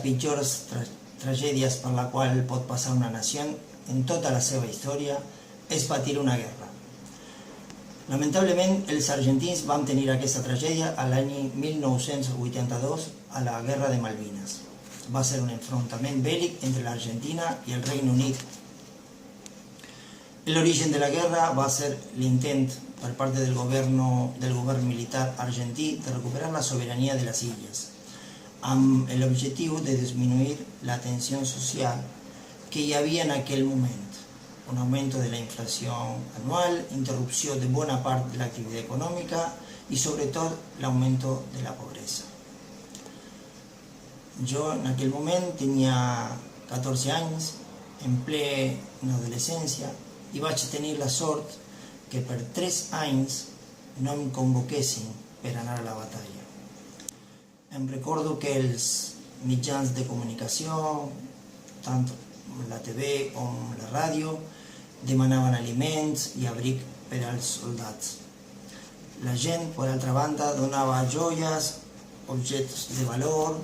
pitjors tragèdies per la qual pot passar una nació en tota la seva història és patir una guerra. Lamentablement, els argentins van tenir aquesta tragèdia a l'any 1982 a la Guerra de Malvinas. Va ser un enfrontament bèl·lic entre l'Argentina i el Regne Unit. L'origen de la guerra va ser l'intent per part del govern militar argentí de recuperar la sobirania de les illes, amb l'objectiu de disminuir la tensió social que hi havia en aquell moment, un aumento de la inflación anual, interrupció de bona part de l'activitat econòmica i sobretot l'augmento de la pobresa. Jo en aquell moment tenia 14 anys, en ple adolescència, i vaig tenir la sort que per 3 anys no em convoquessin per anar a la batalla. Em recordo que els mitjans de comunicació, tant la TV com la ràdio, demanaven aliments i abric per als soldats. La gent, per altra banda, donava joies, objectes de valor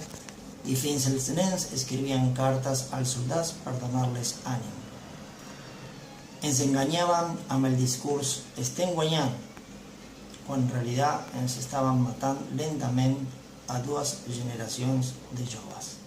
i fins els nens escrivien cartes als soldats per donar-les ànim. Ens enganyàvem amb el discurs «estem guanyant», quan en realitat ens estàvem matant lentament a 2 generacions de joves.